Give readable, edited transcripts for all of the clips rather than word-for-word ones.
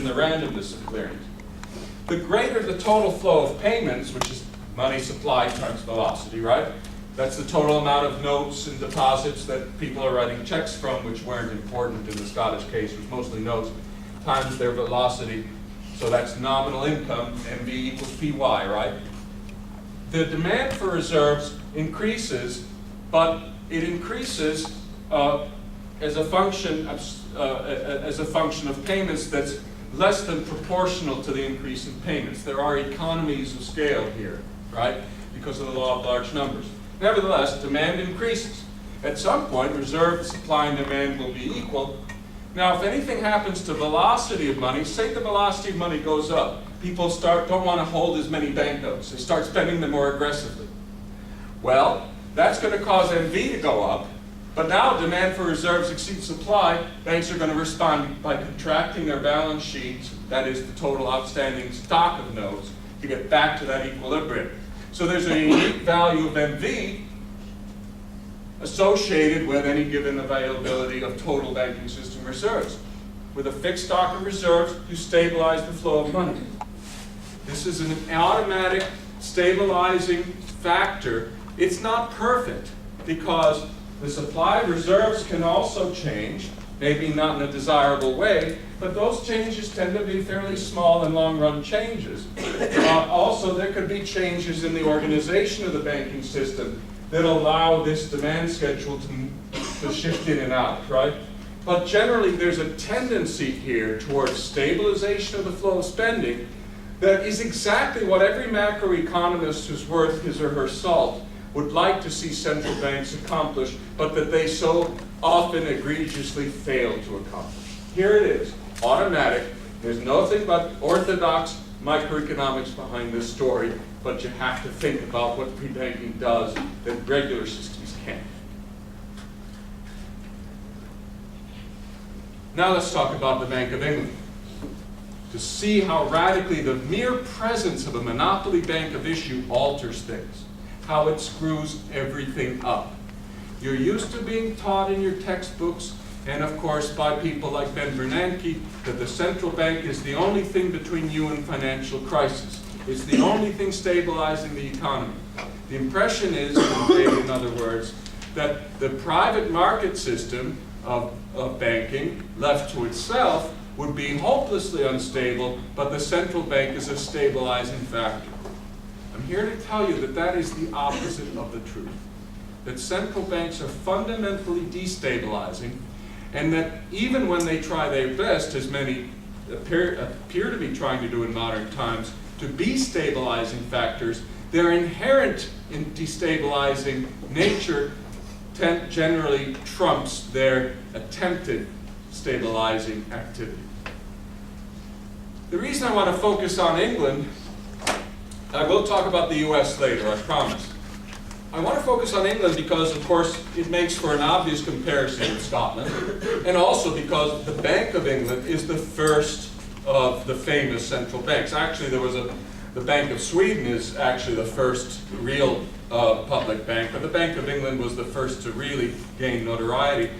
in the randomness of clearance. The greater the total flow of payments, which is money supply times velocity, right? That's the total amount of notes and deposits that people are writing checks from, which weren't important in the Scottish case, which mostly notes, times their velocity. So that's nominal income, MV equals PY, right? The demand for reserves increases, but it increases as a function of payments that's less than proportional to the increase in payments. There are economies of scale here, right? Because of the law of large numbers. Nevertheless, demand increases. At some point, reserve supply and demand will be equal. Now, if anything happens to velocity of money, say the velocity of money goes up, people don't want to hold as many banknotes. They start spending them more aggressively. Well, that's going to cause MV to go up, but now demand for reserves exceeds supply. Banks are going to respond by contracting their balance sheets, that is the total outstanding stock of notes, to get back to that equilibrium. So there's a unique value of MV associated with any given availability of total banking system reserves. With a fixed stock of reserves, you stabilize the flow of money. This is an automatic stabilizing factor. It's not perfect because the supply of reserves can also change, maybe not in a desirable way, but those changes tend to be fairly small and long-run changes. Also, there could be changes in the organization of the banking system that allow this demand schedule to shift in and out, right? But generally, there's a tendency here towards stabilization of the flow of spending that is exactly what every macroeconomist who's worth his or her salt would like to see central banks accomplish, but that they so often egregiously fail to accomplish. Here it is, automatic. There's nothing but orthodox microeconomics behind this story, but you have to think about what pre-banking does that regular systems can't. Now let's talk about the Bank of England. To see how radically the mere presence of a monopoly bank of issue alters things, how it screws everything up. You're used to being taught in your textbooks, and of course by people like Ben Bernanke, that the central bank is the only thing between you and financial crisis. It's the only thing stabilizing the economy. The impression is, conveyed in other words, that the private market system of banking, left to itself, would be hopelessly unstable, but the central bank is a stabilizing factor. I'm here to tell you that that is the opposite of the truth. That central banks are fundamentally destabilizing, and that even when they try their best, as many appear to be trying to do in modern times, to be stabilizing factors, their inherent in destabilizing nature generally trumps their attempted stabilizing activity. The reason I want to focus on England, I will talk about the US later, I promise. I want to focus on England because, of course, it makes for an obvious comparison with Scotland, and also because the Bank of England is the first of the famous central banks. Actually, the Bank of Sweden is actually the first real public bank, but the Bank of England was the first to really gain notoriety.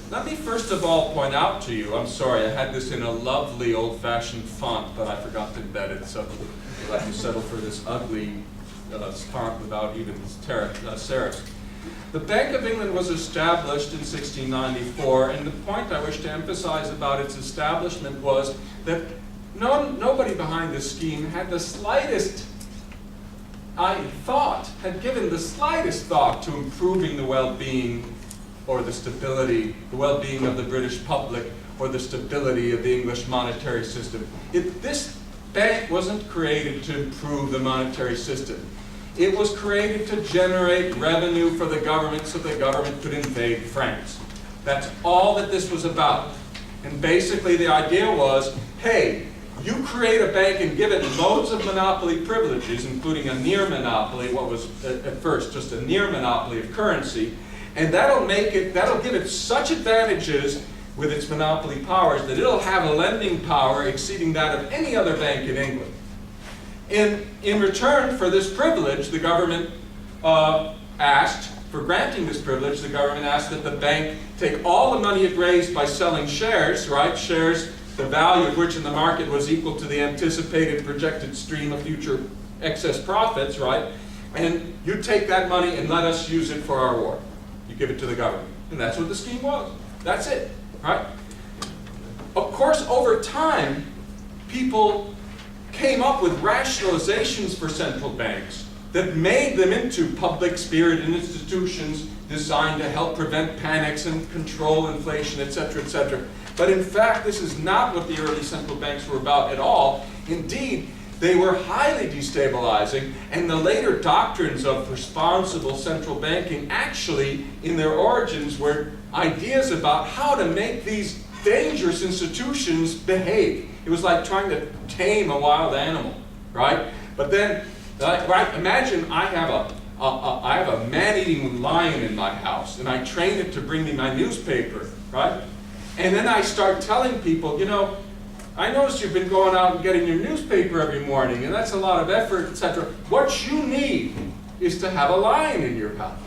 Let me first of all point out to you, I'm sorry, I had this in a lovely old-fashioned font, but I forgot to embed it, so I'll have to settle for this ugly font without even serifs. The Bank of England was established in 1694, and the point I wish to emphasize about its establishment was that nobody behind this scheme had the slightest had given the slightest thought to improving the well-being or the stability, the well-being of the British public, or the stability of the English monetary system. This bank wasn't created to improve the monetary system. It was created to generate revenue for the government so the government could invade France. That's all that this was about. And basically the idea was, hey, you create a bank and give it loads of monopoly privileges, including a near monopoly, what was at first just a near monopoly of currency, and that'll give it such advantages with its monopoly powers that it'll have a lending power exceeding that of any other bank in England. In return for this privilege, the government for granting this privilege, the government asked that the bank take all the money it raised by selling shares, right? Shares the value of which in the market was equal to the anticipated projected stream of future excess profits, right? And you take that money and let us use it for our war. You give it to the government. And that's what the scheme was. That's it, right? Of course, over time, people came up with rationalizations for central banks that made them into public-spirited institutions designed to help prevent panics and control inflation, etc., etc. But in fact, this is not what the early central banks were about at all. Indeed, they were highly destabilizing, and the later doctrines of responsible central banking actually, in their origins, were ideas about how to make these dangerous institutions behave. It was like trying to tame a wild animal, right? But then, right, imagine I have a man-eating lion in my house, and I train it to bring me my newspaper, right? And then I start telling people, you know, I noticed you've been going out and getting your newspaper every morning, and that's a lot of effort, etc. What you need is to have a lion in your house.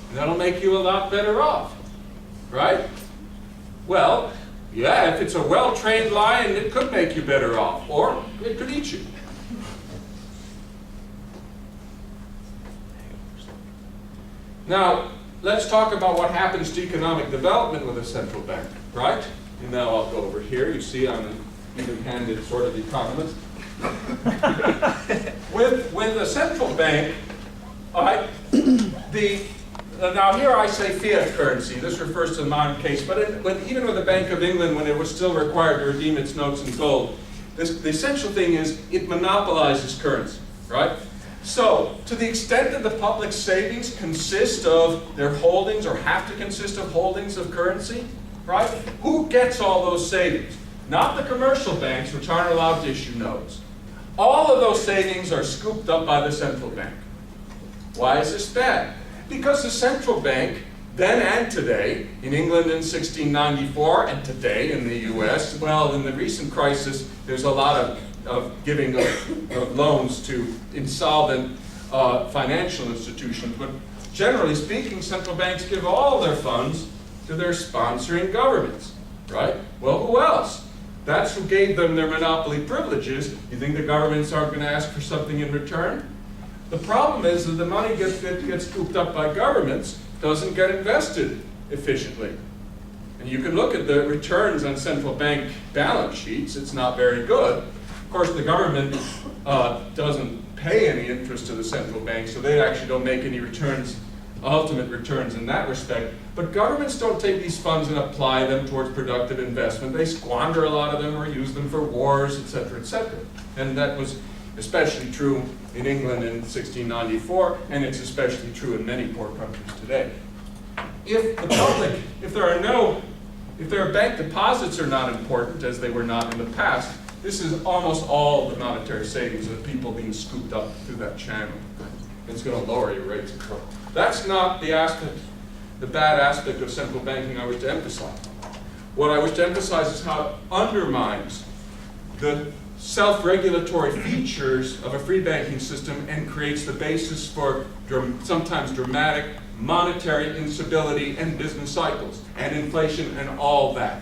And that'll make you a lot better off, right? Well, yeah, if it's a well-trained lion, it could make you better off, or it could eat you. Now, let's talk about what happens to economic development with a central bank, right? And now I'll go over here. You see I'm an even-handed sort of economist. with a central bank, all right, now here I say fiat currency. This refers to the modern case, but even with the Bank of England, when it was still required to redeem its notes in gold, the essential thing is it monopolizes currency, right? So, to the extent that the public savings consist of their holdings or have to consist of holdings of currency, right? Who gets all those savings? Not the commercial banks, which aren't allowed to issue notes. All of those savings are scooped up by the central bank. Why is this bad? Because the central bank, then and today, in England in 1694, and today in the US, well, in the recent crisis, there's a lot of giving of loans to insolvent financial institutions. But generally speaking, central banks give all their funds to their sponsoring governments, right? Well, who else? That's who gave them their monopoly privileges. You think the governments aren't going to ask for something in return? The problem is that the money gets scooped up by governments, doesn't get invested efficiently. And you can look at the returns on central bank balance sheets. It's not very good. Of course, the government doesn't pay any interest to the central bank, so they actually don't make any returns, ultimate returns in that respect. But governments don't take these funds and apply them towards productive investment. They squander a lot of them or use them for wars, etc., etc. And that was especially true in England in 1694, and it's especially true in many poor countries today. If the public, if their bank deposits are not important, as they were not in the past, this is almost all the monetary savings of people being scooped up through that channel. It's going to lower your rates of growth. That's not the bad aspect of central banking I wish to emphasize. What I wish to emphasize is how it undermines the self-regulatory features of a free banking system and creates the basis for sometimes dramatic monetary instability and business cycles and inflation and all that.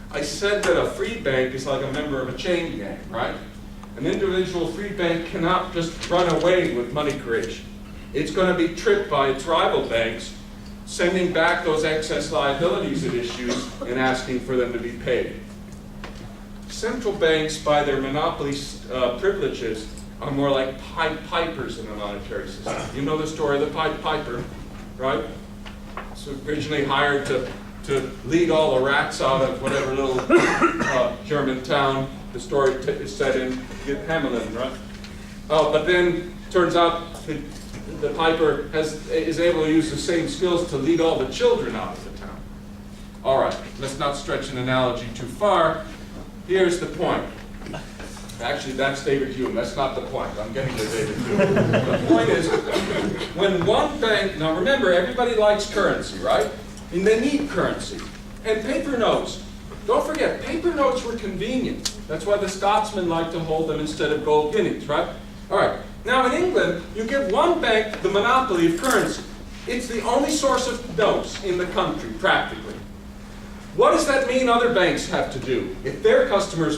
I said that a free bank is like a member of a chain gang, right? An individual free bank cannot just run away with money creation. It's going to be tricked by its rival banks, sending back those excess liabilities it issues and asking for them to be paid. Central banks, by their monopoly privileges, are more like Pied Pipers in the monetary system. You know the story of the Pied Piper, right? So originally hired to lead all the rats out of whatever little German town the story is set in, Hamelin, right? Oh, but then turns out the piper is able to use the same skills to lead all the children out of the town. All right, let's not stretch an analogy too far. Here's the point. Actually, that's David Hume. That's not the point. I'm getting to David Hume. The point is, when one bank, now remember, everybody likes currency, right? And they need currency. And paper notes. Don't forget, paper notes were convenient. That's why the Scotsmen like to hold them instead of gold guineas, right? All right. Now in England, you give one bank the monopoly of currency. It's the only source of notes in the country, practically. What does that mean other banks have to do? If their customers